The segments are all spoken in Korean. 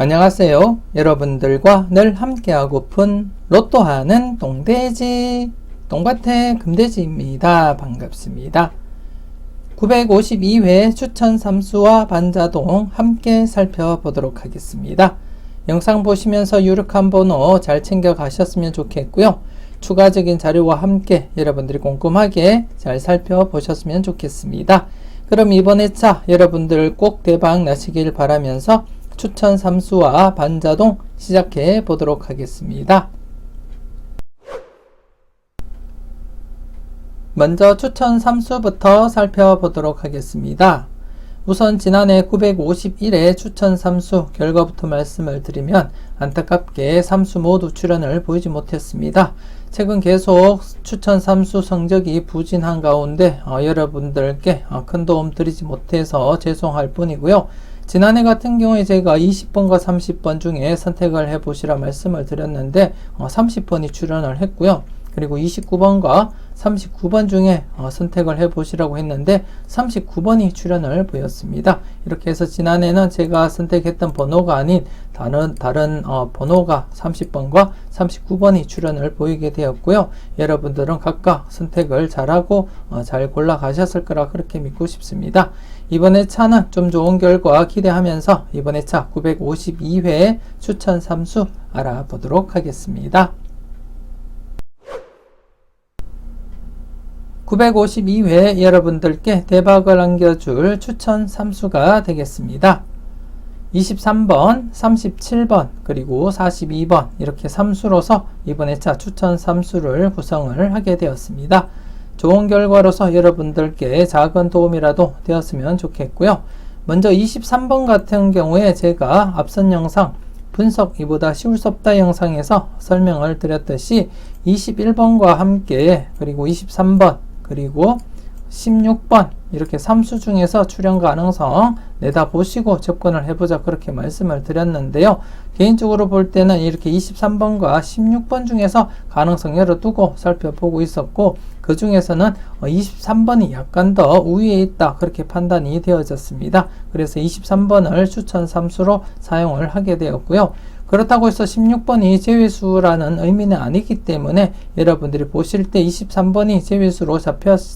안녕하세요. 여러분들과 늘 함께하고픈 로또 하는 똥돼지 똥밭의 금돼지입니다. 반갑습니다. 952회 추천 삼수와 반자동 함께 살펴보도록 하겠습니다. 영상 보시면서 유력한 번호 잘 챙겨 가셨으면 좋겠고요. 추가적인 자료와 함께 여러분들이 꼼꼼하게 잘 살펴보셨으면 좋겠습니다. 그럼 이번 회차 여러분들 꼭 대박 나시길 바라면서 추천 삼수와 반자동 시작해 보도록 하겠습니다. 먼저 추천 삼수부터 살펴보도록 하겠습니다. 우선 지난해 951회 추천 삼수 결과부터 말씀을 드리면 안타깝게 삼수 모두 출연을 보이지 못했습니다. 최근 계속 추천 삼수 성적이 부진한 가운데 여러분들께 큰 도움 드리지 못해서 죄송할 뿐이고요. 지난해 같은 경우에 제가 20번과 30번 중에 선택을 해보시라 말씀을 드렸는데 30번이 출연을 했고요. 그리고 29번과 39번 중에 선택을 해보시라고 했는데 39번이 출연을 보였습니다. 이렇게 해서 지난해는 제가 선택했던 번호가 아닌 다른 번호가 30번과 39번이 출연을 보이게 되었고요. 여러분들은 각각 선택을 잘하고 잘 골라 가셨을 거라 그렇게 믿고 싶습니다. 이번 회차는 좀 좋은 결과 기대하면서 이번 회차 952회 추천 삼수 알아보도록 하겠습니다. 952회 여러분들께 대박을 안겨줄 추천 삼수가 되겠습니다. 23번, 37번, 그리고 42번 이렇게 삼수로서 이번 회차 추천 삼수를 구성을 하게 되었습니다. 좋은 결과로서 여러분들께 작은 도움이라도 되었으면 좋겠고요. 먼저 23번 같은 경우에 제가 앞선 영상 분석 이보다 쉬울 수 없다 영상에서 설명을 드렸듯이 21번과 함께 그리고 23번 그리고 16번 이렇게 삼수 중에서 출연 가능성 내다보시고 접근을 해보자 그렇게 말씀을 드렸는데요. 개인적으로 볼 때는 이렇게 23번과 16번 중에서 가능성 열어두고 살펴보고 있었고 그 중에서는 23번이 약간 더 우위에 있다 그렇게 판단이 되어졌습니다. 그래서 23번을 추천 삼수로 사용을 하게 되었고요. 그렇다고 해서 16번이 제외수라는 의미는 아니기 때문에 여러분들이 보실 때 23번이 제외수로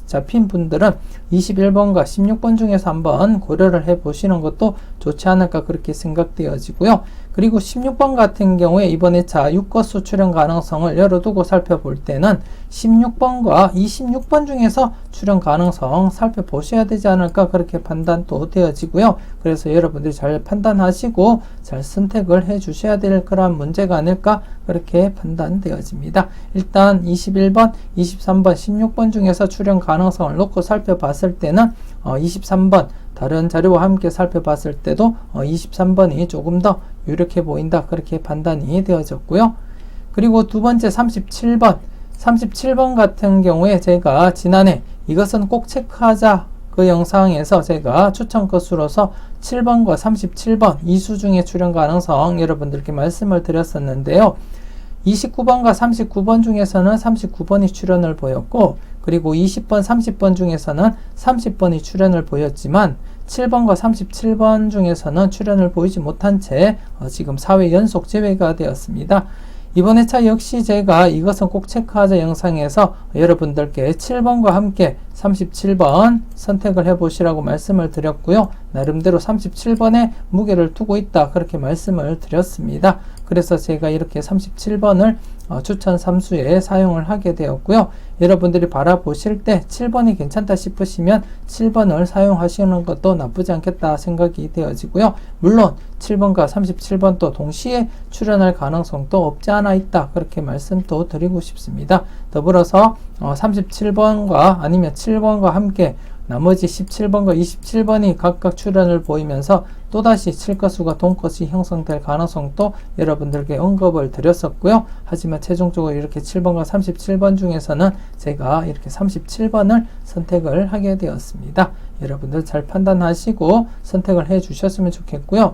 잡힌 분들은 21번과 16번 중에서 한번 고려를 해 보시는 것도 좋지 않을까 그렇게 생각되어지고요. 그리고 16번 같은 경우에 이번 회차 6거수 출연 가능성을 열어두고 살펴볼 때는 16번과 26번 중에서 출연 가능성 살펴보셔야 되지 않을까 그렇게 판단도 되어지고요. 그래서 여러분들이 잘 판단하시고 잘 선택을 해 주셔야 될 그런 문제가 아닐까 그렇게 판단되어집니다. 일단 21번, 23번, 16번 중에서 출연 가능성을 놓고 살펴봤을 때는 23번 다른 자료와 함께 살펴봤을 때도 23번이 조금 더 유력해 보인다 그렇게 판단이 되어졌고요. 그리고 두 번째 37번 같은 경우에 제가 지난해 이것은 꼭 체크하자 그 영상에서 제가 추천 건수로서 7번과 37번 이수 중에 출연 가능성 여러분들께 말씀을 드렸었는데요. 29번과 39번 중에서는 39번이 출연을 보였고 그리고 20번, 30번 중에서는 30번이 출연을 보였지만 7번과 37번 중에서는 출연을 보이지 못한 채 지금 4회 연속 제외가 되었습니다. 이번 회차 역시 제가 이것은 꼭 체크하자 영상에서 여러분들께 7번과 함께 37번 선택을 해보시라고 말씀을 드렸고요. 나름대로 37번에 무게를 두고 있다 그렇게 말씀을 드렸습니다. 그래서 제가 이렇게 37번을 추천 삼수에 사용을 하게 되었고요. 여러분들이 바라보실 때 7번이 괜찮다 싶으시면 7번을 사용하시는 것도 나쁘지 않겠다 생각이 되어지고요. 물론 7번과 37번도 동시에 출연할 가능성도 없지 않아 있다 그렇게 말씀도 드리고 싶습니다. 더불어서 37번과 아니면 7번과 함께 나머지 17번과 27번이 각각 출연을 보이면서 또다시 7거수가 동거수 형성될 가능성도 여러분들께 언급을 드렸었고요. 하지만 최종적으로 이렇게 7번과 37번 중에서는 제가 이렇게 37번을 선택을 하게 되었습니다. 여러분들 잘 판단하시고 선택을 해 주셨으면 좋겠고요.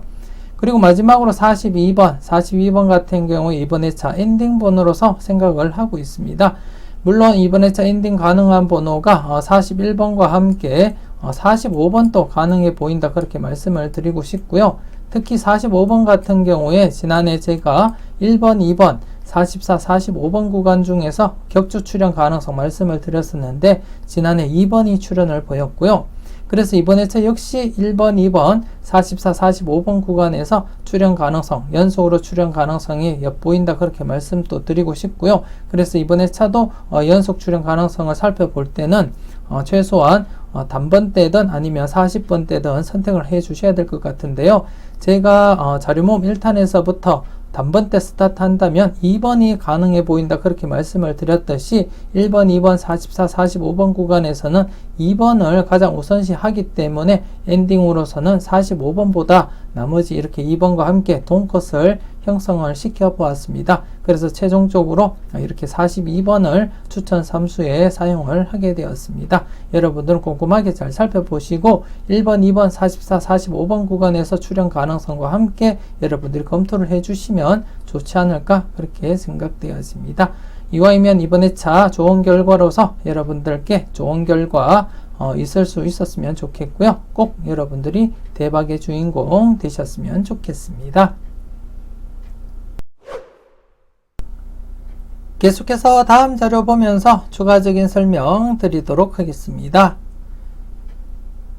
그리고 마지막으로 42번 같은 경우에 이번 회차 엔딩 번호로서 생각을 하고 있습니다. 물론 이번 회차 엔딩 가능한 번호가 41번과 함께 45번도 가능해 보인다 그렇게 말씀을 드리고 싶고요. 특히 45번 같은 경우에 지난해 제가 1번, 2번, 44, 45번 구간 중에서 격주 출현 가능성 말씀을 드렸었는데 지난해 2번이 출현을 보였고요. 그래서 이번 회차 역시 1번, 2번, 44, 45번 구간에서 출현 가능성, 연속으로 출현 가능성이 엿보인다 그렇게 말씀 또 드리고 싶고요. 그래서 이번 회차도 연속 출현 가능성을 살펴볼 때는 최소한 단번대든 아니면 40번대든 선택을 해 주셔야 될 것 같은데요. 제가 자료 모음 1탄에서부터 단번대 스타트 한다면 2번이 가능해 보인다 그렇게 말씀을 드렸듯이 1번, 2번, 44, 45번 구간에서는 2번을 가장 우선시 하기 때문에 엔딩으로서는 45번보다 나머지 이렇게 2번과 함께 동컷을 형성을 시켜 보았습니다. 그래서 최종적으로 이렇게 42번을 추천 삼수에 사용을 하게 되었습니다. 여러분들은 꼼꼼하게 잘 살펴보시고 1번, 2번, 44, 45번 구간에서 출현 가능성과 함께 여러분들이 검토를 해주시면 좋지 않을까 그렇게 생각되어집니다. 이와이면 이번 회차 좋은 결과로서 여러분들께 좋은 결과 있을 수 있었으면 좋겠고요. 꼭 여러분들이 대박의 주인공 되셨으면 좋겠습니다. 계속해서 다음 자료 보면서 추가적인 설명 드리도록 하겠습니다.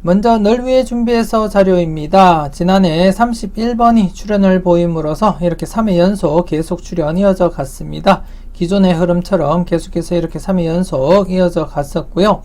먼저 널 위해 준비해서 자료입니다. 지난해 31번이 출현을 보임으로써 이렇게 3회 연속 계속 출현 이어져 갔습니다. 기존의 흐름처럼 계속해서 이렇게 3회 연속 이어져 갔었고요.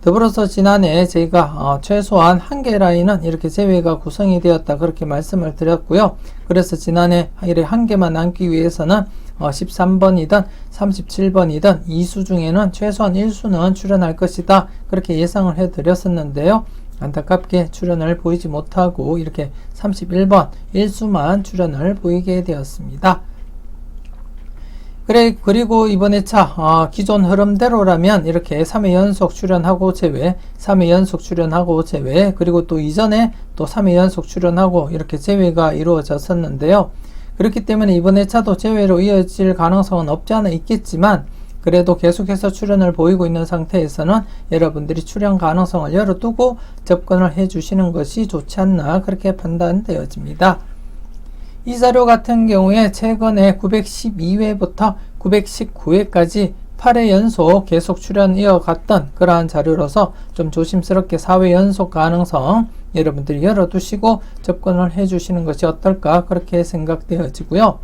더불어서 지난해 제가 최소한 한 개 라인은 이렇게 제외가 구성이 되었다 그렇게 말씀을 드렸고요. 그래서 지난해 이렇게 한 개만 남기 위해서는 13번이든 37번이든 2수 중에는 최소한 1수는 출현할 것이다 그렇게 예상을 해 드렸었는데요. 안타깝게 출현을 보이지 못하고 이렇게 31번 1수만 출현을 보이게 되었습니다. 그리고 이번 회차 기존 흐름대로라면 이렇게 3회 연속 출현하고 제외, 3회 연속 출현하고 제외, 그리고 또 이전에 또 3회 연속 출현하고 이렇게 제외가 이루어졌었는데요. 그렇기 때문에 이번 회차도 제외로 이어질 가능성은 없지 않아 있겠지만 그래도 계속해서 출현을 보이고 있는 상태에서는 여러분들이 출현 가능성을 열어두고 접근을 해 주시는 것이 좋지 않나 그렇게 판단되어집니다. 이 자료 같은 경우에 최근에 912회부터 919회까지 8회 연속 계속 출현 이어갔던 그러한 자료로서 좀 조심스럽게 4회 연속 가능성 여러분들이 열어두시고 접근을 해주시는 것이 어떨까 그렇게 생각되어지고요.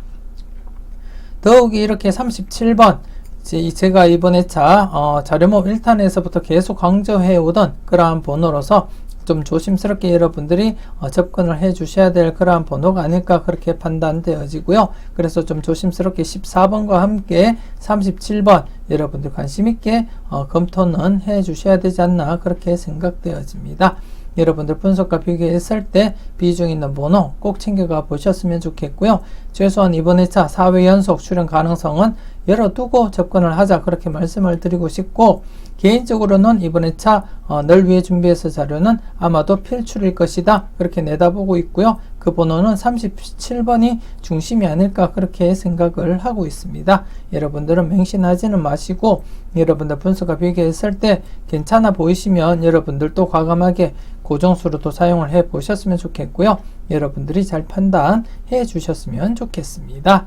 더욱이 이렇게 37번 제가 이번 회차 자료모 1탄에서부터 계속 강조해 오던 그러한 번호로서 좀 조심스럽게 여러분들이 접근을 해 주셔야 될 그러한 번호가 아닐까 그렇게 판단되어지고요. 그래서 좀 조심스럽게 14번과 함께 37번 여러분들 관심 있게 검토는 해 주셔야 되지 않나 그렇게 생각되어집니다. 여러분들 분석과 비교했을 때 비중 있는 번호 꼭 챙겨가 보셨으면 좋겠고요. 최소한 이번 회차 4회 연속 출현 가능성은 열어두고 접근을 하자 그렇게 말씀을 드리고 싶고 개인적으로는 이번 회차 널 위해 준비해서 자료는 아마도 필출일 것이다 그렇게 내다보고 있고요. 그 번호는 37번이 중심이 아닐까 그렇게 생각을 하고 있습니다. 여러분들은 맹신하지는 마시고 여러분들 분석과 비교했을 때 괜찮아 보이시면 여러분들도 과감하게 고정수로도 사용을 해 보셨으면 좋겠고요. 여러분들이 잘 판단해 주셨으면 좋겠습니다.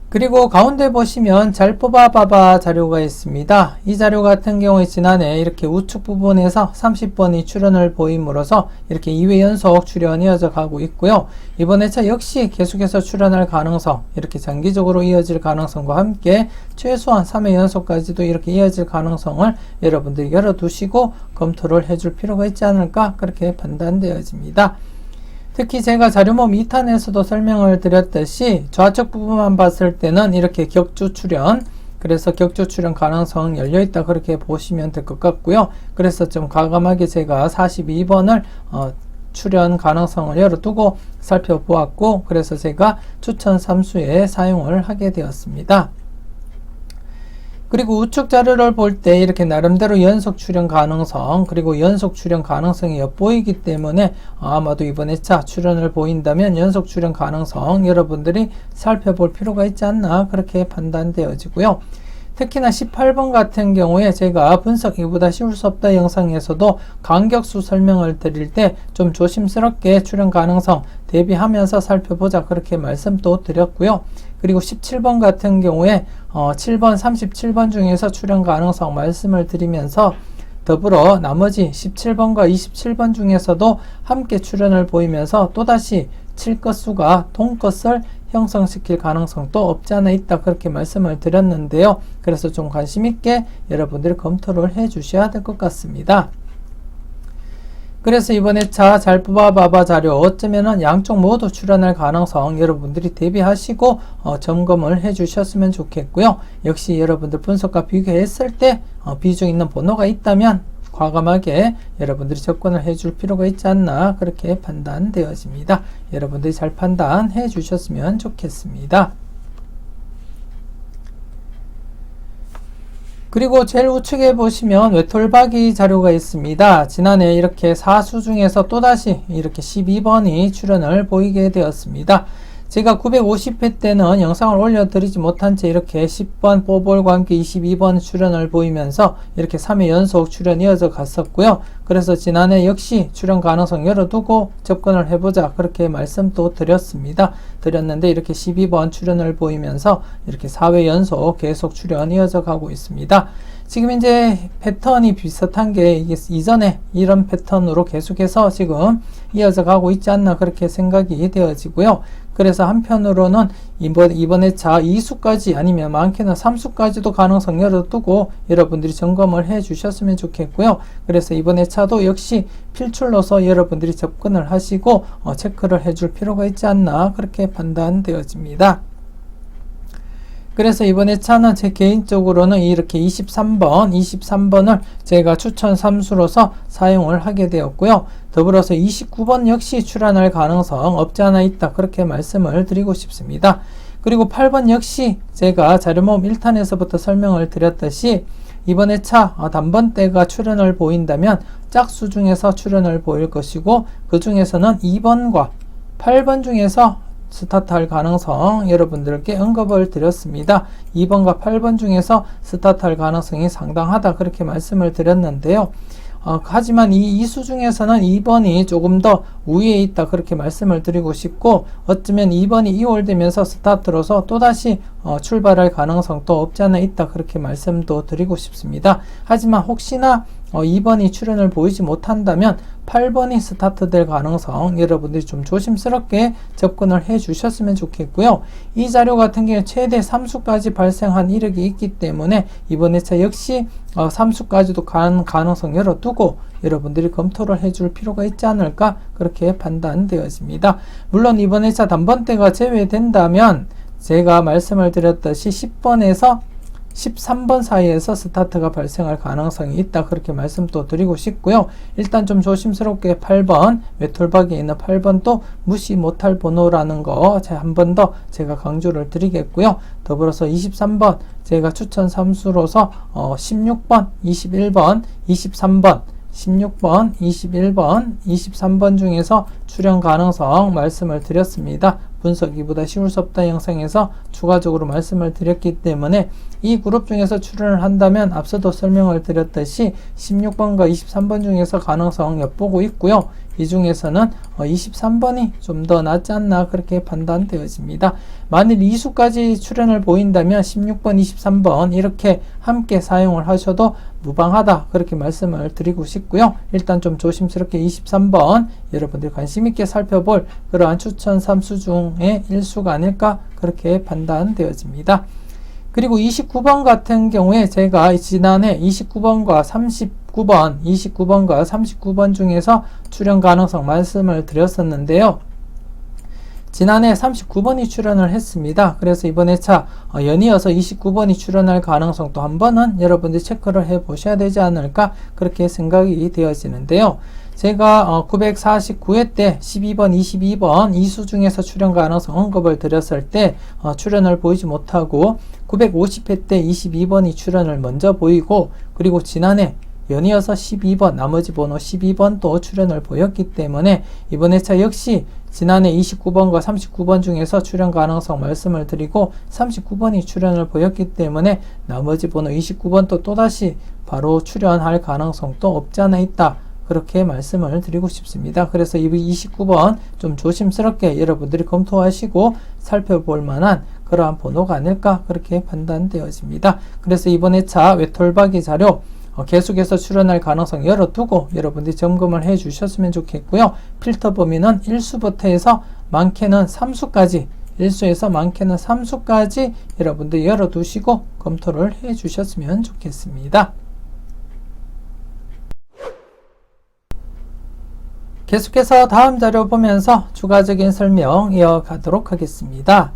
그리고 가운데 보시면 잘 뽑아봐봐 자료가 있습니다. 이 자료 같은 경우에 지난해 이렇게 우측 부분에서 30번이 출현을 보임으로써 이렇게 2회 연속 출현이 이어져 가고 있고요. 이번 회차 역시 계속해서 출현할 가능성, 이렇게 장기적으로 이어질 가능성과 함께 최소한 3회 연속까지도 이렇게 이어질 가능성을 여러분들이 열어두시고 검토를 해줄 필요가 있지 않을까 그렇게 판단되어집니다. 특히 제가 자료모 2탄에서도 설명을 드렸듯이 좌측 부분만 봤을 때는 이렇게 격주 출현, 그래서 격주 출현 가능성 열려있다 그렇게 보시면 될 것 같고요. 그래서 좀 과감하게 제가 42번을 출현 가능성을 열어두고 살펴보았고, 그래서 제가 추천 삼수에 사용을 하게 되었습니다. 그리고 우측 자료를 볼 때 이렇게 나름대로 연속 출현 가능성 그리고 연속 출현 가능성이 엿보이기 때문에 아마도 이번 회차 출현을 보인다면 연속 출현 가능성 여러분들이 살펴볼 필요가 있지 않나 그렇게 판단되어지고요. 특히나 18번 같은 경우에 제가 분석 이보다 쉬울 수 없다 영상에서도 간격수 설명을 드릴 때 좀 조심스럽게 출현 가능성 대비하면서 살펴보자 그렇게 말씀도 드렸고요. 그리고 17번 같은 경우에 7번, 37번 중에서 출현 가능성 말씀을 드리면서 더불어 나머지 17번과 27번 중에서도 함께 출현을 보이면서 또다시 7것수가 동것을 형성시킬 가능성도 없지 않아 있다 그렇게 말씀을 드렸는데요. 그래서 좀 관심 있게 여러분들이 검토를 해 주셔야 될 것 같습니다. 그래서 이번 회차 잘 뽑아봐봐 자료 어쩌면은 양쪽 모두 출현할 가능성 여러분들이 대비하시고 점검을 해 주셨으면 좋겠고요. 역시 여러분들 분석과 비교했을 때 비중 있는 번호가 있다면 과감하게 여러분들이 접근을 해 줄 필요가 있지 않나 그렇게 판단되어집니다. 여러분들이 잘 판단해 주셨으면 좋겠습니다. 그리고 제일 우측에 보시면 외톨박이 자료가 있습니다. 지난해 이렇게 4수 중에서 또다시 이렇게 12번이 출현을 보이게 되었습니다. 제가 950회 때는 영상을 올려드리지 못한 채 이렇게 10번 뽀볼과 함께 22번 출현을 보이면서 이렇게 3회 연속 출현 이어져 갔었고요. 그래서 지난해 역시 출현 가능성 열어두고 접근을 해보자 그렇게 말씀도 드렸는데 이렇게 12번 출현을 보이면서 이렇게 4회 연속 계속 출현 이어져 가고 있습니다. 지금 이제 패턴이 비슷한 게 이게 이전에 이런 패턴으로 계속해서 지금 이어져 가고 있지 않나 그렇게 생각이 되어지고요. 그래서 한편으로는 이번 회차 2수까지 아니면 많게는 3수까지도 가능성 열어두고 여러분들이 점검을 해 주셨으면 좋겠고요. 그래서 이번 회차도 역시 필출로서 여러분들이 접근을 하시고 체크를 해 줄 필요가 있지 않나 그렇게 판단되어집니다. 그래서 이번 회차는 제 개인적으로는 이렇게 23번을 제가 추천 3수로서 사용을 하게 되었고요. 더불어서 29번 역시 출현할 가능성 없지 않아 있다 그렇게 말씀을 드리고 싶습니다. 그리고 8번 역시 제가 자료모음 1탄에서부터 설명을 드렸듯이 이번 회차 단번대가 출현을 보인다면 짝수 중에서 출현을 보일 것이고 그 중에서는 2번과 8번 중에서 스타트할 가능성 여러분들께 언급을 드렸습니다. 2번과 8번 중에서 스타트할 가능성이 상당하다 그렇게 말씀을 드렸는데요. 하지만 이 2수 중에서는 2번이 조금 더 우위에 있다 그렇게 말씀을 드리고 싶고 어쩌면 2번이 2월 되면서 스타트로서 또다시 출발할 가능성도 없지 않아 있다 그렇게 말씀도 드리고 싶습니다. 하지만 혹시나 2번이 출현을 보이지 못한다면 8번이 스타트 될 가능성 여러분들이 좀 조심스럽게 접근을 해 주셨으면 좋겠고요. 이 자료 같은 경우에 최대 3수까지 발생한 이력이 있기 때문에 이번 회차 역시 3수까지도 간 가능성 열어두고 여러분들이 검토를 해줄 필요가 있지 않을까 그렇게 판단되어집니다. 물론 이번 회차 단번대가 제외된다면 제가 말씀을 드렸듯이 10번에서 13번 사이에서 스타트가 발생할 가능성이 있다 그렇게 말씀도 드리고 싶고요. 일단 좀 조심스럽게 8번 외톨박이에 있는 8번도 무시 못할 번호라는 거 한 번 더 제가 강조를 드리겠고요. 더불어서 23번 제가 추천 3수로서 16번, 21번, 23번 16번, 21번, 23번 중에서 출현 가능성 말씀을 드렸습니다. 분석이보다 쉬울 수 없다 영상에서 추가적으로 말씀을 드렸기 때문에 이 그룹 중에서 출현을 한다면 앞서도 설명을 드렸듯이 16번과 23번 중에서 가능성 엿보고 있고요. 이 중에서는 23번이 좀 더 낫지 않나 그렇게 판단되어집니다. 만일 2수까지 출현을 보인다면 16번, 23번 이렇게 함께 사용을 하셔도 무방하다 그렇게 말씀을 드리고 싶고요. 일단 좀 조심스럽게 23번 여러분들 관심 있게 살펴볼 그러한 추천 3수 중에 1수가 아닐까 그렇게 판단되어집니다. 그리고 29번 같은 경우에 제가 지난해 29번과 39번 중에서 출현 가능성 말씀을 드렸었는데요. 지난해 39번이 출현을 했습니다. 그래서 이번 회차 연이어서 29번이 출현할 가능성도 한 번은 여러분들이 체크를 해 보셔야 되지 않을까 그렇게 생각이 되어지는데요. 제가 949회 때 12번, 22번 2수 중에서 출현 가능성 언급을 드렸을 때 출현을 보이지 못하고 950회 때 22번이 출현을 먼저 보이고 그리고 지난해 연이어서 12번, 나머지 번호 12번도 출현을 보였기 때문에 이번 회차 역시 지난해 29번과 39번 중에서 출현 가능성 말씀을 드리고 39번이 출현을 보였기 때문에 나머지 번호 29번도 또다시 바로 출현할 가능성도 없지 않아 있다. 그렇게 말씀을 드리고 싶습니다. 그래서 이 29번 좀 조심스럽게 여러분들이 검토하시고 살펴볼 만한 그러한 번호가 아닐까 그렇게 판단되어집니다. 그래서 이번 회차 외톨박이 자료 계속해서 출현할 가능성 열어두고 여러분들이 점검을 해 주셨으면 좋겠고요. 필터 범위는 1수부터 해서 많게는 3수까지 1수에서 많게는 3수까지 여러분들 열어두시고 검토를 해 주셨으면 좋겠습니다. 계속해서 다음 자료 보면서 추가적인 설명 이어가도록 하겠습니다.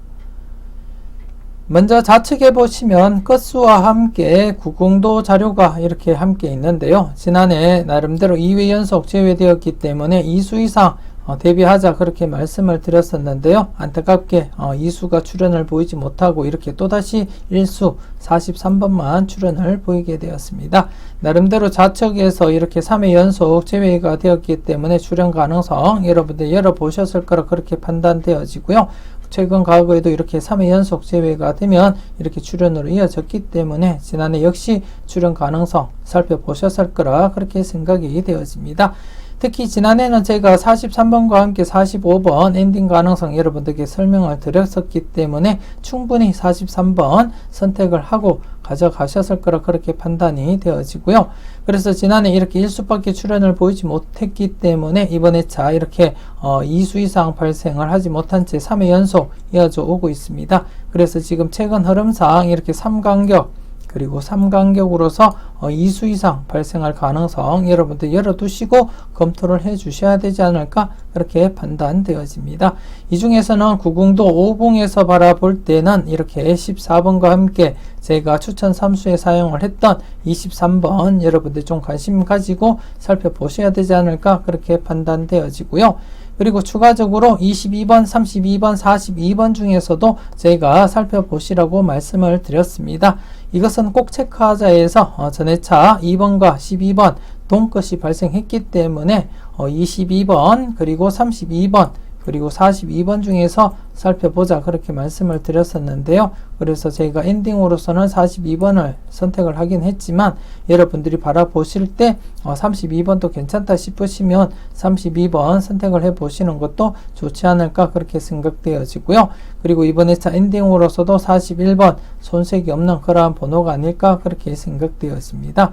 먼저 좌측에 보시면 끝수와 함께 구공도 자료가 이렇게 함께 있는데요. 지난해 나름대로 2회 연속 제외되었기 때문에 2수 이상 대비하자 그렇게 말씀을 드렸었는데요. 안타깝게 2수가 출현을 보이지 못하고 이렇게 또다시 1수 43번만 출현을 보이게 되었습니다. 나름대로 좌측에서 이렇게 3회 연속 제외가 되었기 때문에 출현 가능성 여러분들 열어보셨을 거라 그렇게 판단되어지고요. 최근 과거에도 이렇게 3회 연속 제외가 되면 이렇게 출현으로 이어졌기 때문에 지난해 역시 출현 가능성 살펴보셨을 거라 그렇게 생각이 되어집니다. 특히 지난해는 제가 43번과 함께 45번 엔딩 가능성 여러분들께 설명을 드렸었기 때문에 충분히 43번 선택을 하고 가져가셨을 거라 그렇게 판단이 되어지고요. 그래서 지난해 이렇게 1수밖에 출현을 보이지 못했기 때문에 이번 회차 이렇게 2수 이상 발생을 하지 못한 채 3회 연속 이어져 오고 있습니다. 그래서 지금 최근 흐름상 이렇게 3간격 그리고 3간격으로서 2수 이상 발생할 가능성 여러분들 열어두시고 검토를 해 주셔야 되지 않을까 그렇게 판단되어집니다. 이 중에서는 90도 50에서 바라볼 때는 이렇게 14번과 함께 제가 추천 3수에 사용을 했던 23번 여러분들 좀 관심 가지고 살펴보셔야 되지 않을까 그렇게 판단되어지고요. 그리고 추가적으로 22번, 32번, 42번 중에서도 제가 살펴보시라고 말씀을 드렸습니다. 이것은 꼭 체크하자에서 전회차 2번과 12번 동끝이 발생했기 때문에 22번 그리고 32번 그리고 42번 중에서 살펴보자 그렇게 말씀을 드렸었는데요. 그래서 저희가 엔딩으로서는 42번을 선택을 하긴 했지만 여러분들이 바라보실 때 32번도 괜찮다 싶으시면 32번 선택을 해 보시는 것도 좋지 않을까 그렇게 생각되어지고요. 그리고 이번 회차 엔딩으로서도 41번 손색이 없는 그러한 번호가 아닐까 그렇게 생각되었습니다.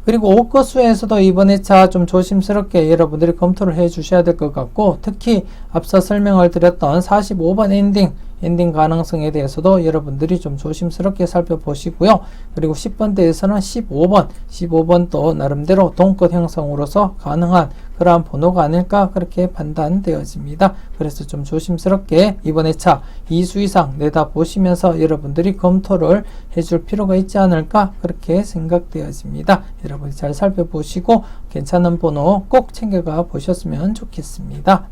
그리고 5끝수에서도 이번 회차 좀 조심스럽게 여러분들이 검토를 해 주셔야 될 것 같고 특히 앞서 설명을 드렸던 45번 엔딩 가능성에 대해서도 여러분들이 좀 조심스럽게 살펴보시고요. 그리고 10번대에서는 15번도 나름대로 동끝 형성으로서 가능한 그러한 번호가 아닐까 그렇게 판단되어집니다. 그래서 좀 조심스럽게 이번 회차 2수 이상 내다보시면서 여러분들이 검토를 해줄 필요가 있지 않을까 그렇게 생각되어집니다. 여러분이 잘 살펴보시고 괜찮은 번호 꼭 챙겨가 보셨으면 좋겠습니다.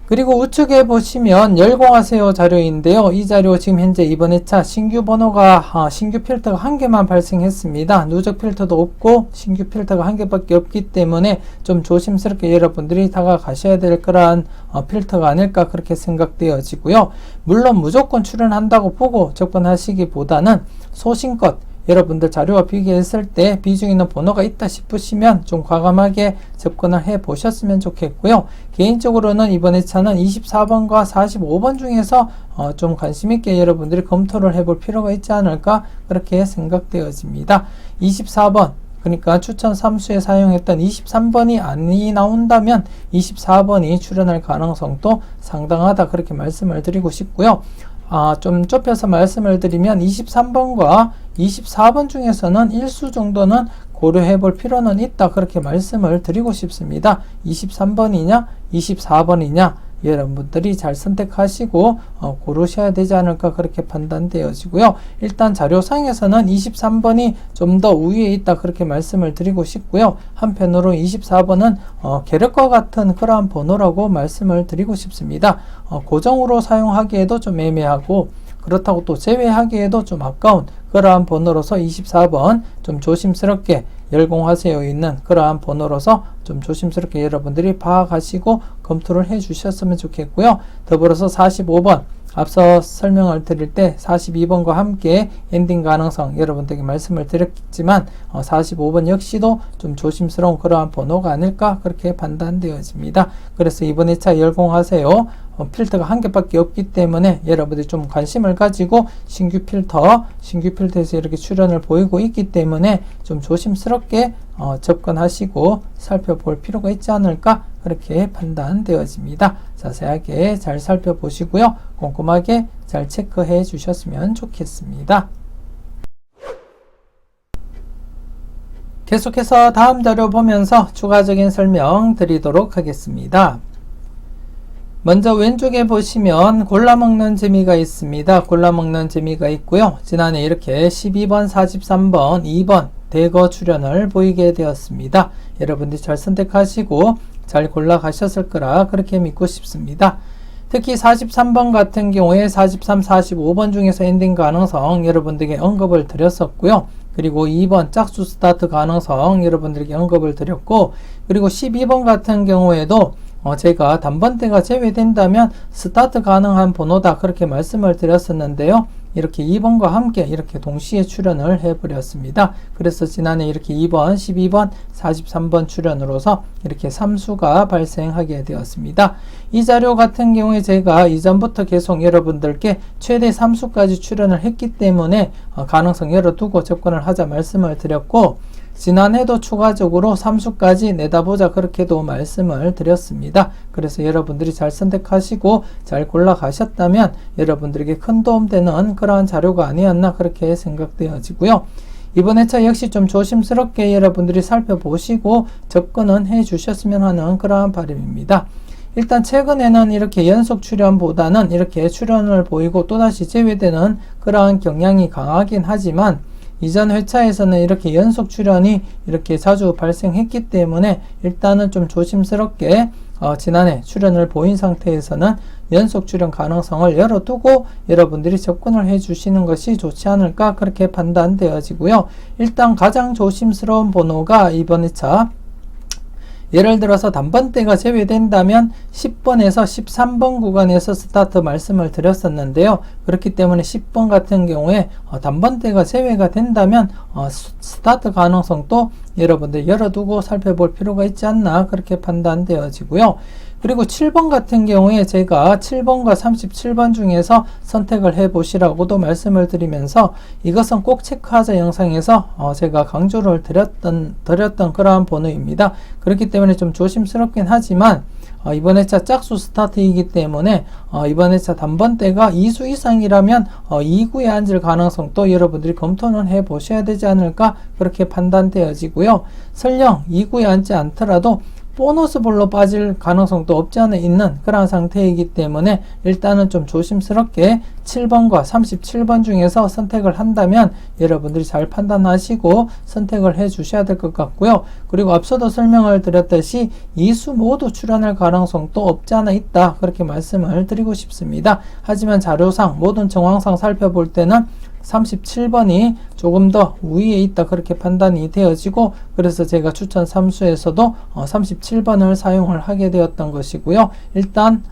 그리고 우측에 보시면 열공하세요 자료인데요. 이 자료 지금 현재 이번 회차 신규 번호가 신규 필터가 한 개만 발생했습니다. 누적 필터도 없고 신규 필터가 한 개밖에 없기 때문에 좀 조심스럽게 여러분들이 다가가셔야 될 그러한 필터가 아닐까 그렇게 생각되어지고요. 물론 무조건 출연한다고 보고 접근하시기보다는 소신껏 여러분들 자료와 비교했을 때 비중 있는 번호가 있다 싶으시면 좀 과감하게 접근을 해 보셨으면 좋겠고요. 개인적으로는 이번 회차는 24번과 45번 중에서 좀 관심 있게 여러분들이 검토를 해볼 필요가 있지 않을까 그렇게 생각되어집니다. 24번 그러니까 추천 3수에 사용했던 23번이 아니 나온다면 24번이 출연할 가능성도 상당하다 그렇게 말씀을 드리고 싶고요. 좀 좁혀서 말씀을 드리면 23번과 24번 중에서는 1수 정도는 고려해 볼 필요는 있다 그렇게 말씀을 드리고 싶습니다. 23번이냐 24번이냐 여러분들이 잘 선택하시고 고르셔야 되지 않을까 그렇게 판단되어지고요. 일단 자료상에서는 23번이 좀 더 우위에 있다 그렇게 말씀을 드리고 싶고요. 한편으로 24번은 계력과 같은 그러한 번호라고 말씀을 드리고 싶습니다. 고정으로 사용하기에도 좀 애매하고 그렇다고 또 제외하기에도 좀 아까운 그러한 번호로서 24번 좀 조심스럽게 열공하세요 있는 그러한 번호로서 좀 조심스럽게 여러분들이 파악하시고 검토를 해 주셨으면 좋겠고요. 더불어서 45번 앞서 설명을 드릴 때 42번과 함께 엔딩 가능성 여러분들에게 말씀을 드렸지만 45번 역시도 좀 조심스러운 그러한 번호가 아닐까 그렇게 판단되어집니다. 그래서 이번 2차 열공하세요. 필터가 한 개밖에 없기 때문에 여러분들이 좀 관심을 가지고 신규 필터에서 이렇게 출현을 보이고 있기 때문에 좀 조심스럽게 접근하시고 살펴볼 필요가 있지 않을까 그렇게 판단되어집니다. 자세하게 잘 살펴보시고요. 꼼꼼하게 잘 체크해 주셨으면 좋겠습니다. 계속해서 다음 자료 보면서 추가적인 설명 드리도록 하겠습니다. 먼저 왼쪽에 보시면 골라먹는 재미가 있습니다. 골라먹는 재미가 있고요. 지난해 이렇게 12번, 43번, 2번 대거 출현을 보이게 되었습니다. 여러분들이 잘 선택하시고 잘 골라가셨을 거라 그렇게 믿고 싶습니다. 특히 43번 같은 경우에 43, 45번 중에서 엔딩 가능성 여러분들에게 언급을 드렸었고요. 그리고 2번 짝수 스타트 가능성 여러분들에게 언급을 드렸고, 그리고 12번 같은 경우에도 제가 단번대가 제외된다면 스타트 가능한 번호다 그렇게 말씀을 드렸었는데요. 이렇게 2번과 함께 이렇게 동시에 출현을 해버렸습니다. 그래서 지난해 이렇게 2번, 12번, 43번 출현으로서 이렇게 3수가 발생하게 되었습니다. 이 자료 같은 경우에 제가 이전부터 계속 여러분들께 최대 3수까지 출현을 했기 때문에 가능성 열어두고 접근을 하자 말씀을 드렸고, 지난해도 추가적으로 3수까지 내다보자 그렇게도 말씀을 드렸습니다. 그래서 여러분들이 잘 선택하시고 잘 골라가셨다면 여러분들에게 큰 도움되는 그러한 자료가 아니었나 그렇게 생각되어지고요. 이번 회차 역시 좀 조심스럽게 여러분들이 살펴보시고 접근은 해 주셨으면 하는 그러한 바람입니다. 일단 최근에는 이렇게 연속 출현보다는 이렇게 출현을 보이고 또다시 제외되는 그러한 경향이 강하긴 하지만, 이전 회차에서는 이렇게 연속 출현이 이렇게 자주 발생했기 때문에 일단은 좀 조심스럽게 지난해 출현을 보인 상태에서는 연속 출현 가능성을 열어두고 여러분들이 접근을 해 주시는 것이 좋지 않을까 그렇게 판단되어지고요. 일단 가장 조심스러운 번호가 이번 회차, 예를 들어서 단번대가 제외된다면 10번에서 13번 구간에서 스타트 말씀을 드렸었는데요. 그렇기 때문에 10번 같은 경우에 단번대가 제외가 된다면 스타트 가능성도 여러분들 열어두고 살펴볼 필요가 있지 않나 그렇게 판단되어지고요. 그리고 7번 같은 경우에 제가 7번과 37번 중에서 선택을 해 보시라고도 말씀을 드리면서 이것은 꼭 체크하자 영상에서 제가 강조를 드렸던 그러한 번호입니다. 그렇기 때문에 좀 조심스럽긴 하지만 이번 회차 짝수 스타트이기 때문에 이번 회차 단번대가 2수 이상이라면 2구에 앉을 가능성도 여러분들이 검토는 해 보셔야 되지 않을까 그렇게 판단되어지고요. 설령 2구에 앉지 않더라도 보너스 볼로 빠질 가능성도 없지 않아 있는 그런 상태이기 때문에 일단은 좀 조심스럽게 7번과 37번 중에서 선택을 한다면 여러분들이 잘 판단하시고 선택을 해 주셔야 될 것 같고요. 그리고 앞서도 설명을 드렸듯이 2수 모두 출현할 가능성도 없지 않아 있다 그렇게 말씀을 드리고 싶습니다. 하지만 자료상 모든 정황상 살펴볼 때는 37번이 조금 더 우위에 있다 그렇게 판단이 되어지고, 그래서 제가 추천 3수에서도 37번을 사용을 하게 되었던 것이고요. 일단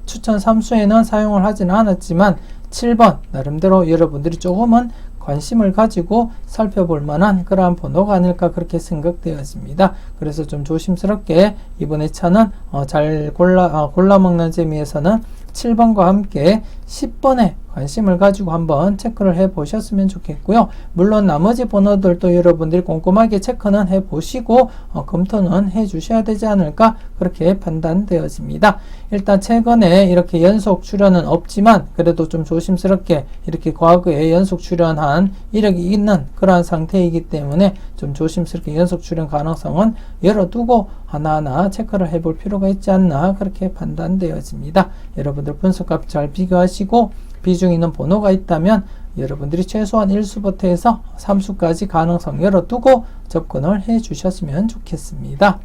추천 3수에는 사용을 하지는 않았지만 7번 나름대로 여러분들이 조금은 관심을 가지고 살펴볼 만한 그러한 번호가 아닐까 그렇게 생각되어집니다. 그래서 좀 조심스럽게 이번 회차는 잘 골라먹는 재미에서는 7번과 함께 10번에 관심을 가지고 한번 체크를 해 보셨으면 좋겠고요. 물론 나머지 번호들도 여러분들이 꼼꼼하게 체크는 해 보시고 검토는 해 주셔야 되지 않을까 그렇게 판단되어집니다. 일단 최근에 이렇게 연속 출현은 없지만 그래도 좀 조심스럽게 이렇게 과거에 연속 출현한 이력이 있는 그러한 상태이기 때문에 좀 조심스럽게 연속 출현 가능성은 열어두고 하나하나 체크를 해 볼 필요가 있지 않나 그렇게 판단되어집니다. 여러분들 분석값 잘 비교하시고 비중 있는 번호가 있다면 여러분들이 최소한 1수부터 해서 3수까지 가능성 열어두고 접근을 해 주셨으면 좋겠습니다.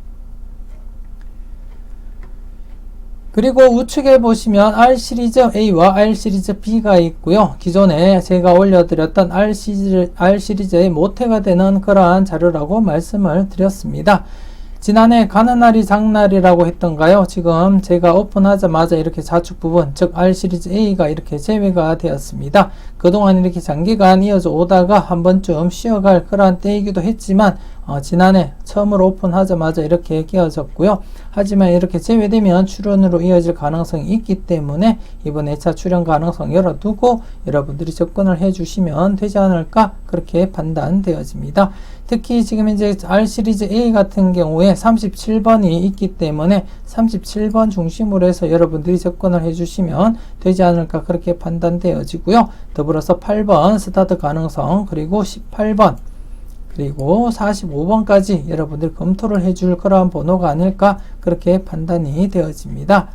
그리고 우측에 보시면 R 시리즈 A와 R 시리즈 B가 있고요. 기존에 제가 올려드렸던 R 시리즈의 모태가 되는 그러한 자료라고 말씀을 드렸습니다. 지난해 가는 날이 장날이라고 했던가요? 지금 제가 오픈하자마자 이렇게 좌측 부분, 즉 R 시리즈 A가 이렇게 제외가 되었습니다. 그동안 이렇게 장기간 이어져 오다가 한 번쯤 쉬어갈 그러한 때이기도 했지만 지난해 처음으로 오픈하자마자 이렇게 끼어졌고요. 하지만 이렇게 제외되면 출현으로 이어질 가능성이 있기 때문에 이번 2차 출현 가능성 열어두고 여러분들이 접근을 해주시면 되지 않을까 그렇게 판단되어집니다. 특히 지금 이제 R 시리즈 A 같은 경우에 37번이 있기 때문에 37번 중심으로 해서 여러분들이 접근을 해주시면 되지 않을까 그렇게 판단되어지고요. 더불어서 8번 스타트 가능성, 그리고 18번, 그리고 45번까지 여러분들 검토를 해줄 그러한 번호가 아닐까 그렇게 판단이 되어집니다.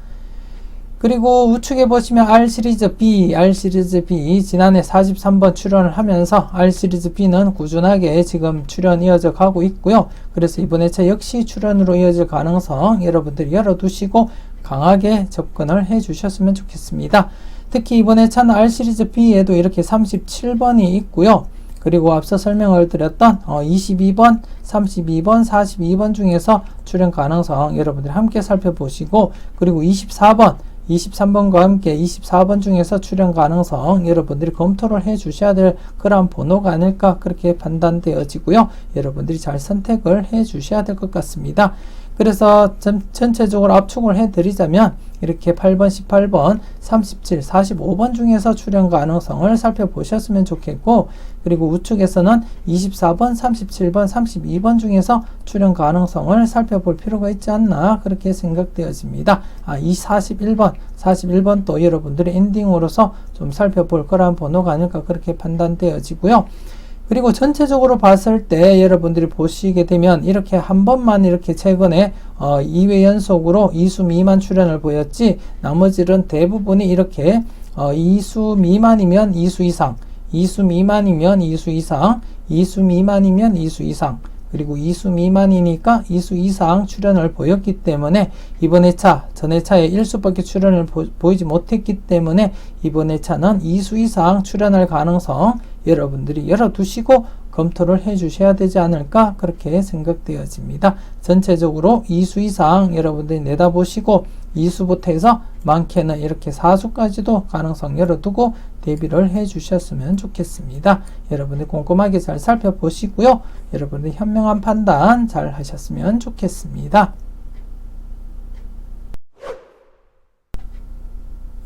그리고 우측에 보시면 R 시리즈 B, R 시리즈 B 지난해 43번 출연을 하면서 R 시리즈 B는 꾸준하게 지금 출연 이어져 가고 있고요. 그래서 이번 회차 역시 출연으로 이어질 가능성 여러분들이 열어두시고 강하게 접근을 해 주셨으면 좋겠습니다. 특히 이번 회차는 R 시리즈 B에도 이렇게 37번이 있고요. 그리고 앞서 설명을 드렸던 22번, 32번, 42번 중에서 출연 가능성 여러분들이 함께 살펴보시고, 그리고 24번, 23번과 함께 24번 중에서 출연 가능성 여러분들이 검토를 해 주셔야 될 그런 번호가 아닐까 그렇게 판단되어지고요. 여러분들이 잘 선택을 해 주셔야 될 것 같습니다. 그래서 전체적으로 압축을 해 드리자면 이렇게 8번, 18번, 37, 45번 중에서 출연 가능성을 살펴보셨으면 좋겠고, 그리고 우측에서는 24번, 37번, 32번 중에서 출연 가능성을 살펴볼 필요가 있지 않나 그렇게 생각되어집니다. 이 41번 또 여러분들의 엔딩으로서 좀 살펴볼 거란 번호가 아닐까 그렇게 판단되어지고요. 그리고 전체적으로 봤을 때 여러분들이 보시게 되면 이렇게 한 번만 이렇게 최근에 2회 연속으로 2수 미만 출연을 보였지, 나머지는 대부분이 이렇게 2수 미만이면 2수 이상, 2수 미만이면 2수 이상, 2수 미만이면 2수 이상, 그리고 2수 미만이니까 2수 이상 출연을 보였기 때문에 이번 회차, 전 회차에 1수밖에 출연을 보이지 못했기 때문에 이번 회차는 2수 이상 출연할 가능성 여러분들이 열어두시고 검토를 해 주셔야 되지 않을까 그렇게 생각되어집니다. 전체적으로 2수 이상 여러분들이 내다보시고 2수부터 해서 많게는 이렇게 4수까지도 가능성 열어두고 대비를 해 주셨으면 좋겠습니다. 여러분들 꼼꼼하게 잘 살펴보시고요. 여러분들 현명한 판단 잘 하셨으면 좋겠습니다.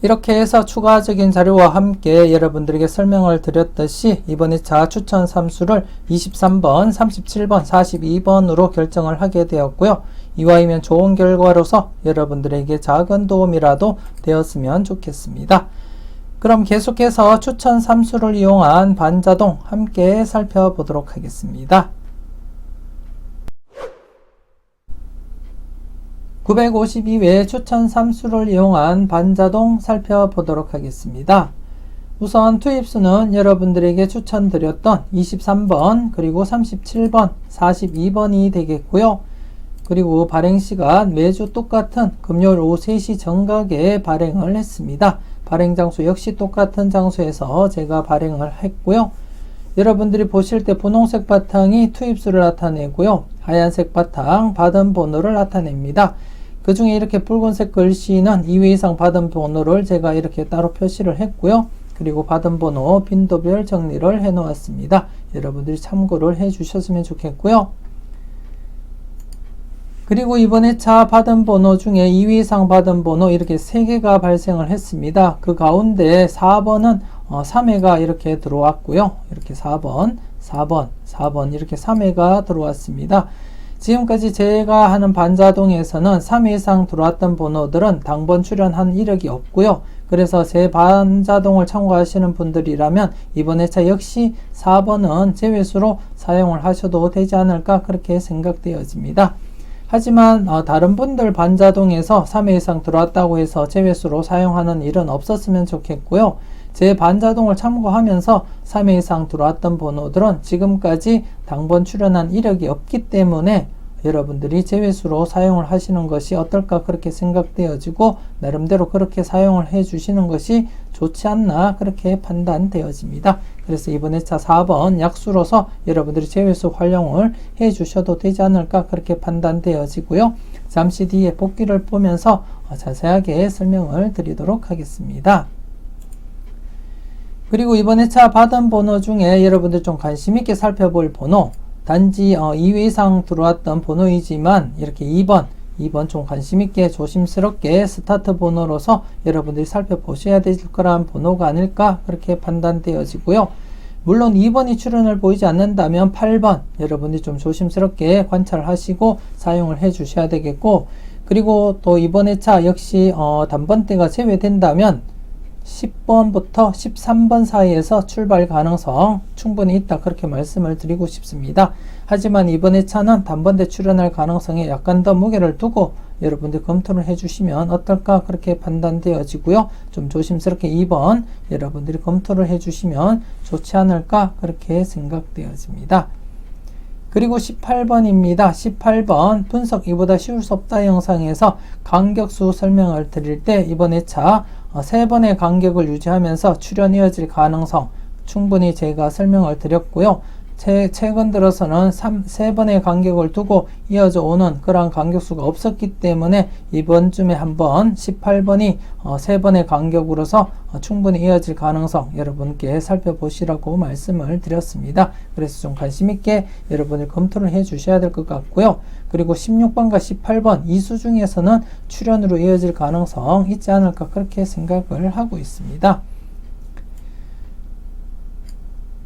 이렇게 해서 추가적인 자료와 함께 여러분들에게 설명을 드렸듯이 이번 2차 추천 삼수를 23번, 37번, 42번으로 결정을 하게 되었고요. 이와이면 좋은 결과로서 여러분들에게 작은 도움이라도 되었으면 좋겠습니다. 그럼 계속해서 추천 삼수를 이용한 반자동 함께 살펴보도록 하겠습니다. 952회 추천 삼수를 이용한 반자동 살펴보도록 하겠습니다. 우선 투입수는 여러분들에게 추천드렸던 23번, 그리고 37번, 42번이 되겠고요. 그리고 발행시간 매주 똑같은 금요일 오후 3시 정각에 발행을 했습니다. 발행 장소 역시 똑같은 장소에서 제가 발행을 했고요. 여러분들이 보실 때 분홍색 바탕이 투입수를 나타내고요. 하얀색 바탕 받은 번호를 나타냅니다. 그 중에 이렇게 붉은색 글씨는 2회 이상 받은 번호를 제가 이렇게 따로 표시를 했고요. 그리고 받은 번호 빈도별 정리를 해 놓았습니다. 여러분들이 참고를 해 주셨으면 좋겠고요. 그리고 이번 회차 받은 번호 중에 2회 이상 받은 번호 이렇게 3개가 발생을 했습니다. 그 가운데 4번은 3회가 이렇게 들어왔고요. 이렇게 4번 이렇게 3회가 들어왔습니다. 지금까지 제가 하는 반자동에서는 3회 이상 들어왔던 번호들은 당번 출연한 이력이 없고요. 그래서 제 반자동을 참고하시는 분들이라면 이번 회차 역시 4번은 제외수로 사용을 하셔도 되지 않을까 그렇게 생각되어집니다. 하지만 다른 분들 반자동에서 3회 이상 들어왔다고 해서 제외수로 사용하는 일은 없었으면 좋겠고요. 제 반자동을 참고하면서 3회 이상 들어왔던 번호들은 지금까지 당번 출연한 이력이 없기 때문에 여러분들이 제외수로 사용을 하시는 것이 어떨까 그렇게 생각되어지고 나름대로 그렇게 사용을 해 주시는 것이 좋지 않나 그렇게 판단되어집니다. 그래서 이번 회차 4번 약수로서 여러분들이 제외수 활용을 해 주셔도 되지 않을까 그렇게 판단되어지고요. 잠시 뒤에 복귀를 보면서 자세하게 설명을 드리도록 하겠습니다. 그리고 이번 회차 받은 번호 중에 여러분들 좀 관심 있게 살펴볼 번호, 단지 2회 이상 들어왔던 번호이지만 이렇게 2번 좀 관심 있게 조심스럽게 스타트 번호로서 여러분들이 살펴보셔야 될 거란 번호가 아닐까 그렇게 판단되어지고요. 물론 2번이 출현을 보이지 않는다면 8번 여러분들이 좀 조심스럽게 관찰하시고 사용을 해 주셔야 되겠고, 그리고 또 이번 회차 역시 단번대가 제외된다면 10번부터 13번 사이에서 출발 가능성 충분히 있다 그렇게 말씀을 드리고 싶습니다. 하지만 이번 회차는 단번대 출현할 가능성에 약간 더 무게를 두고 여러분들 검토를 해주시면 어떨까 그렇게 판단되어지고요. 좀 조심스럽게 2번 여러분들이 검토를 해주시면 좋지 않을까 그렇게 생각되어집니다. 그리고 18번입니다. 18번 분석 이보다 쉬울 수 없다 영상에서 간격수 설명을 드릴 때 이번 회차 3번의 간격을 유지하면서 출현 이어질 가능성 충분히 제가 설명을 드렸고요. 최근 들어서는 3번의 간격을 두고 이어져 오는 그러한 간격수가 없었기 때문에 이번쯤에 한번 18번이 3번의 간격으로서 충분히 이어질 가능성 여러분께 살펴보시라고 말씀을 드렸습니다. 그래서 좀 관심 있게 여러분이 검토를 해 주셔야 될 것 같고요. 그리고 16번과 18번 이 수 중에서는 출현으로 이어질 가능성 있지 않을까 그렇게 생각을 하고 있습니다.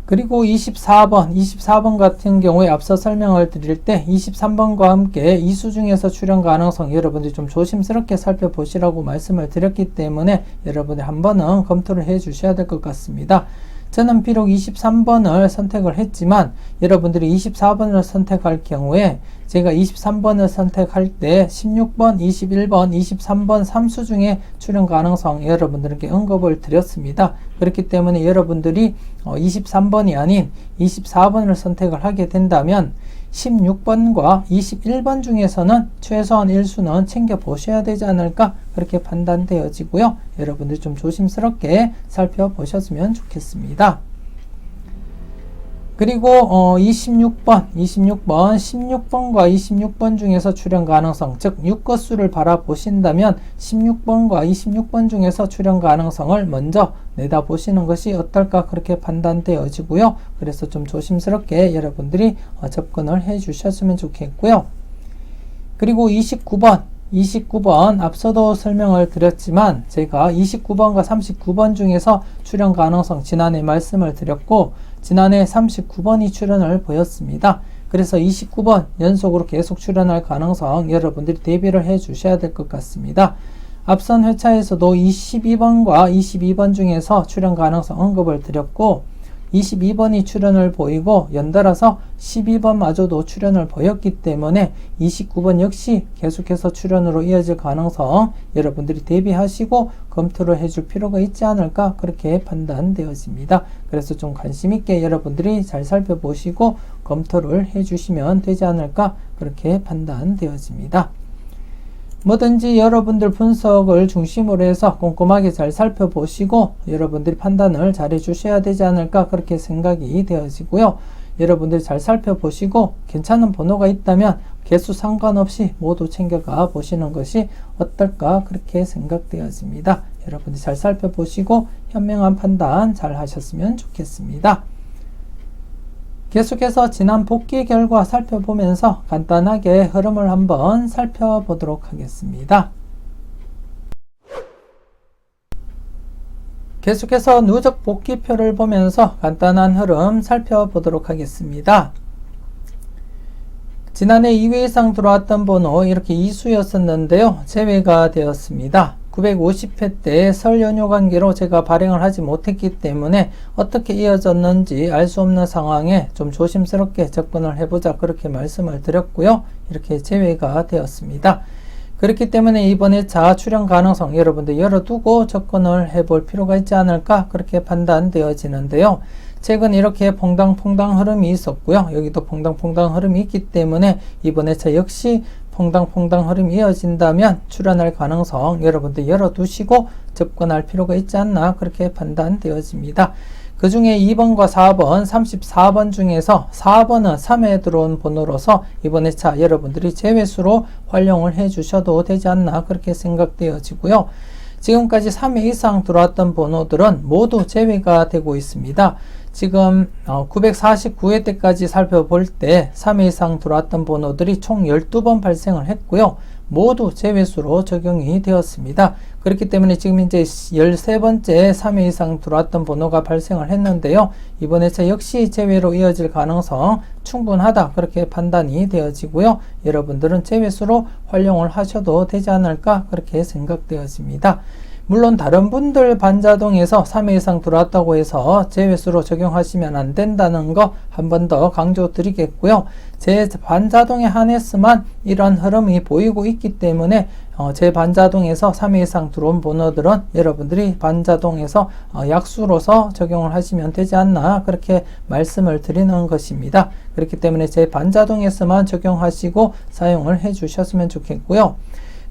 그리고 24번 같은 경우에 앞서 설명을 드릴 때 23번과 함께 이 수 중에서 출현 가능성 여러분들이 좀 조심스럽게 살펴보시라고 말씀을 드렸기 때문에 여러분이 한 번은 검토를 해 주셔야 될 것 같습니다. 저는 비록 23번을 선택을 했지만 여러분들이 24번을 선택할 경우에 제가 23번을 선택할 때 16번, 21번, 23번 3수 중에 출현 가능성 여러분들에게 언급을 드렸습니다. 그렇기 때문에 여러분들이 23번이 아닌 24번을 선택을 하게 된다면 16번과 21번 중에서는 최소한 1수는 챙겨보셔야 되지 않을까 그렇게 판단되어지고요. 여러분들 좀 조심스럽게 살펴보셨으면 좋겠습니다. 그리고 16번과 26번 중에서 출현 가능성, 즉 6것수를 바라보신다면 16번과 26번 중에서 출현 가능성을 먼저 내다보시는 것이 어떨까 그렇게 판단되어지고요. 그래서 좀 조심스럽게 여러분들이 접근을 해 주셨으면 좋겠고요. 그리고 29번 앞서도 설명을 드렸지만 제가 29번과 39번 중에서 출현 가능성 지난해 말씀을 드렸고 지난해 39번이 출현을 보였습니다. 그래서 29번 연속으로 계속 출현할 가능성 여러분들이 대비를 해 주셔야 될 것 같습니다. 앞선 회차에서도 22번과 22번 중에서 출현 가능성 언급을 드렸고 22번이 출현을 보이고 연달아서 12번마저도 출현을 보였기 때문에 29번 역시 계속해서 출현으로 이어질 가능성 여러분들이 대비하시고 검토를 해줄 필요가 있지 않을까 그렇게 판단되어집니다. 그래서 좀 관심 있게 여러분들이 잘 살펴보시고 검토를 해주시면 되지 않을까 그렇게 판단되어집니다. 뭐든지 여러분들 분석을 중심으로 해서 꼼꼼하게 잘 살펴보시고 여러분들이 판단을 잘 해주셔야 되지 않을까 그렇게 생각이 되어지고요. 여러분들이 잘 살펴보시고 괜찮은 번호가 있다면 개수 상관없이 모두 챙겨가 보시는 것이 어떨까 그렇게 생각되어집니다. 여러분들이 잘 살펴보시고 현명한 판단 잘 하셨으면 좋겠습니다. 계속해서 지난 복귀 결과 살펴보면서 간단하게 흐름을 한번 살펴보도록 하겠습니다. 계속해서 누적 복귀표를 보면서 간단한 흐름 살펴보도록 하겠습니다. 지난해 2회 이상 들어왔던 번호 이렇게 2수였었는데요. 제외가 되었습니다. 950회 때 설 연휴 관계로 제가 발행을 하지 못했기 때문에 어떻게 이어졌는지 알 수 없는 상황에 좀 조심스럽게 접근을 해보자 그렇게 말씀을 드렸고요. 이렇게 제외가 되었습니다. 그렇기 때문에 이번 회차 출현 가능성 여러분들 열어두고 접근을 해볼 필요가 있지 않을까 그렇게 판단되어지는데요. 최근 이렇게 퐁당퐁당 흐름이 있었고요. 여기도 퐁당퐁당 흐름이 있기 때문에 이번 회차 역시 퐁당퐁당 흐름이 이어진다면 출현할 가능성 여러분들 열어두시고 접근할 필요가 있지 않나 그렇게 판단되어집니다. 그 중에 2번과 4번, 34번 중에서 4번은 3회 들어온 번호로서 이번 회차 여러분들이 제외수로 활용을 해 주셔도 되지 않나 그렇게 생각되어지고요. 지금까지 3회 이상 들어왔던 번호들은 모두 제외가 되고 있습니다. 지금 949회 때까지 살펴볼 때 3회 이상 들어왔던 번호들이 총 12번 발생을 했고요. 모두 제외수로 적용이 되었습니다. 그렇기 때문에 지금 이제 13번째 3회 이상 들어왔던 번호가 발생을 했는데요. 이번 회차 역시 제외로 이어질 가능성 충분하다 그렇게 판단이 되어지고요. 여러분들은 제외수로 활용을 하셔도 되지 않을까 그렇게 생각되어집니다. 물론 다른 분들 반자동에서 3회 이상 들어왔다고 해서 제외수로 적용하시면 안 된다는 거 한 번 더 강조 드리겠고요. 제 반자동에 한해서만 이런 흐름이 보이고 있기 때문에 제 반자동에서 3회 이상 들어온 번호들은 여러분들이 반자동에서 약수로서 적용을 하시면 되지 않나 그렇게 말씀을 드리는 것입니다. 그렇기 때문에 제 반자동에서만 적용하시고 사용을 해 주셨으면 좋겠고요.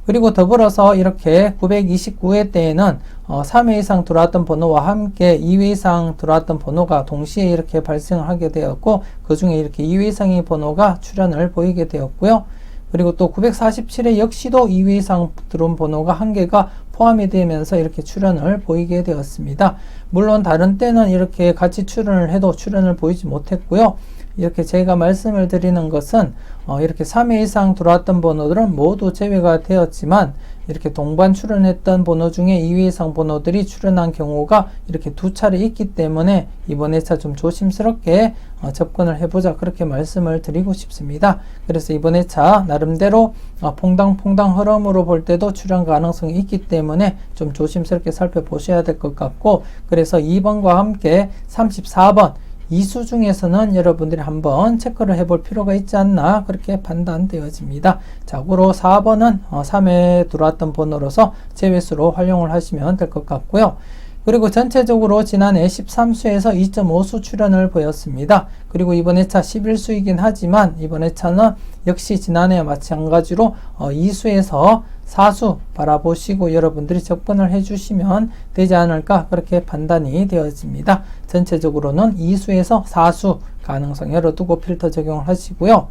그리고 더불어서 이렇게 929회 때에는 3회 이상 들어왔던 번호와 함께 2회 이상 들어왔던 번호가 동시에 이렇게 발생을 하게 되었고 그 중에 이렇게 2회 이상의 번호가 출현을 보이게 되었고요. 그리고 또 947회 역시도 2회 이상 들어온 번호가 한 개가 포함이 되면서 이렇게 출현을 보이게 되었습니다. 물론 다른 때는 이렇게 같이 출현을 해도 출현을 보이지 못했고요. 이렇게 제가 말씀을 드리는 것은 이렇게 3회 이상 들어왔던 번호들은 모두 제외가 되었지만 이렇게 동반 출현했던 번호 중에 2회 이상 번호들이 출현한 경우가 이렇게 두 차례 있기 때문에 이번 회차 좀 조심스럽게 접근을 해보자 그렇게 말씀을 드리고 싶습니다. 그래서 이번 회차 나름대로 퐁당퐁당 흐름으로 볼 때도 출현 가능성이 있기 때문에 좀 조심스럽게 살펴보셔야 될 것 같고 그래서 2번과 함께 34번 이수 중에서는 여러분들이 한번 체크를 해볼 필요가 있지 않나 그렇게 판단되어집니다. 자고로 4번은 3회 들어왔던 번호로서 제외수로 활용을 하시면 될 것 같고요. 그리고 전체적으로 지난해 13수에서 2.5수 출현을 보였습니다. 그리고 이번 회차 11수이긴 하지만 이번 회차는 역시 지난해와 마찬가지로 2수에서 4수 바라보시고 여러분들이 접근을 해주시면 되지 않을까 그렇게 판단이 되어집니다. 전체적으로는 2수에서 4수 가능성 열어두고 필터 적용을 하시고요.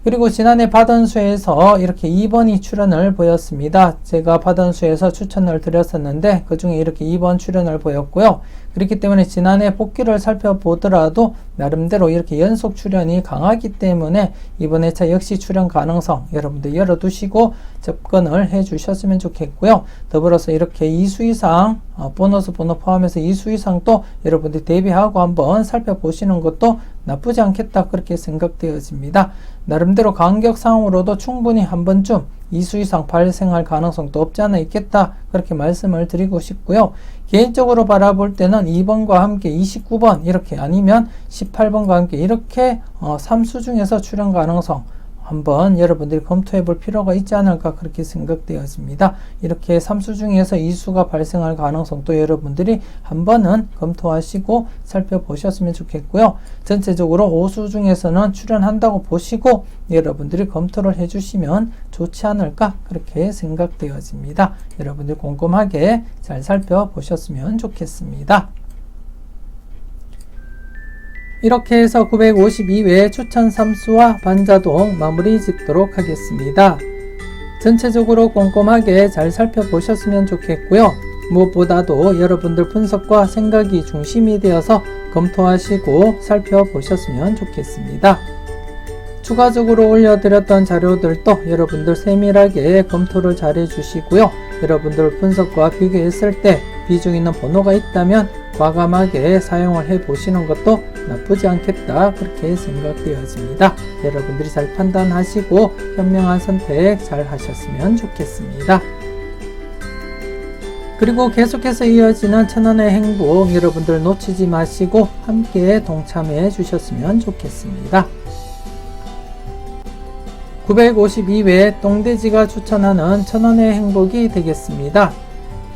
그리고 지난해 받은 수에서 이렇게 2번이 출현을 보였습니다. 제가 받은 수에서 추천을 드렸었는데 그 중에 이렇게 2번 출현을 보였고요. 그렇기 때문에 지난해 복귀를 살펴보더라도 나름대로 이렇게 연속 출현이 강하기 때문에 이번 회차 역시 출현 가능성 여러분들 열어두시고 접근을 해 주셨으면 좋겠고요. 더불어서 이렇게 2수 이상 보너스 번호 포함해서 2수 이상 또 여러분들 대비하고 한번 살펴보시는 것도 나쁘지 않겠다 그렇게 생각되어집니다. 나름대로 간격상으로도 충분히 한 번쯤 2수 이상 발생할 가능성도 없지 않아 있겠다 그렇게 말씀을 드리고 싶고요. 개인적으로 바라볼 때는 2번과 함께 29번 이렇게 아니면 18번과 함께 이렇게 3수 중에서 출현 가능성 한번 여러분들이 검토해 볼 필요가 있지 않을까 그렇게 생각되어집니다. 이렇게 3수 중에서 2수가 발생할 가능성도 여러분들이 한번은 검토하시고 살펴보셨으면 좋겠고요. 전체적으로 5수 중에서는 출현한다고 보시고 여러분들이 검토를 해주시면 좋지 않을까 그렇게 생각되어집니다. 여러분들 꼼꼼하게 잘 살펴보셨으면 좋겠습니다. 이렇게 해서 952회 추천 3수와 반자동 마무리 짓도록 하겠습니다. 전체적으로 꼼꼼하게 잘 살펴보셨으면 좋겠고요. 무엇보다도 여러분들 분석과 생각이 중심이 되어서 검토하시고 살펴보셨으면 좋겠습니다. 추가적으로 올려드렸던 자료들도 여러분들 세밀하게 검토를 잘 해주시고요. 여러분들 분석과 비교했을 때 비중 있는 번호가 있다면 과감하게 사용을 해보시는 것도 나쁘지 않겠다 그렇게 생각되어집니다. 여러분들이 잘 판단하시고 현명한 선택 잘 하셨으면 좋겠습니다. 그리고 계속해서 이어지는 천원의 행복 여러분들 놓치지 마시고 함께 동참해 주셨으면 좋겠습니다. 952회 똥돼지가 추천하는 천원의 행복이 되겠습니다.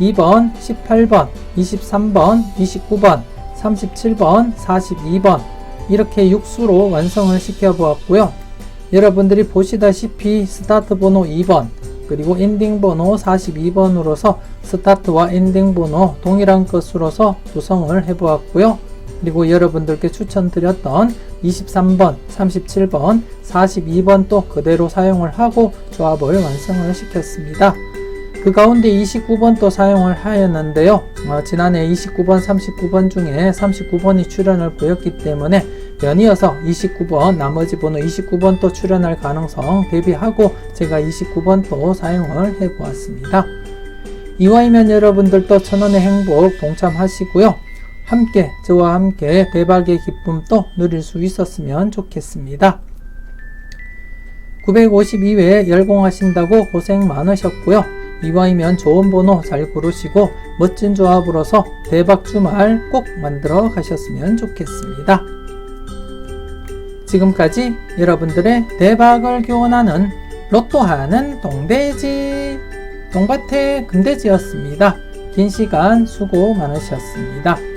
2번, 18번, 23번, 29번, 37번, 42번 이렇게 6수로 완성을 시켜 보았고요. 여러분들이 보시다시피 스타트 번호 2번 그리고 엔딩 번호 42번으로서 스타트와 엔딩 번호 동일한 것으로서 구성을 해 보았고요. 그리고 여러분들께 추천드렸던 23번, 37번, 42번도 그대로 사용을 하고 조합을 완성을 시켰습니다. 그 가운데 29번도 사용을 하였는데요. 지난해 29번, 39번 중에 39번이 출연을 보였기 때문에 연이어서 29번, 나머지 번호 29번도 출연할 가능성 대비하고 제가 29번도 사용을 해 보았습니다. 이와이면 여러분들도 천원의 행복 동참하시고요. 함께 저와 함께 대박의 기쁨도 누릴 수 있었으면 좋겠습니다. 952회 열공하신다고 고생 많으셨고요. 이와이면 좋은 번호 잘 고르시고 멋진 조합으로서 대박 주말 꼭 만들어 가셨으면 좋겠습니다. 지금까지 여러분들의 대박을 기원하는 로또하는 동돼지 동밭의 금돼지였습니다. 긴 시간 수고 많으셨습니다.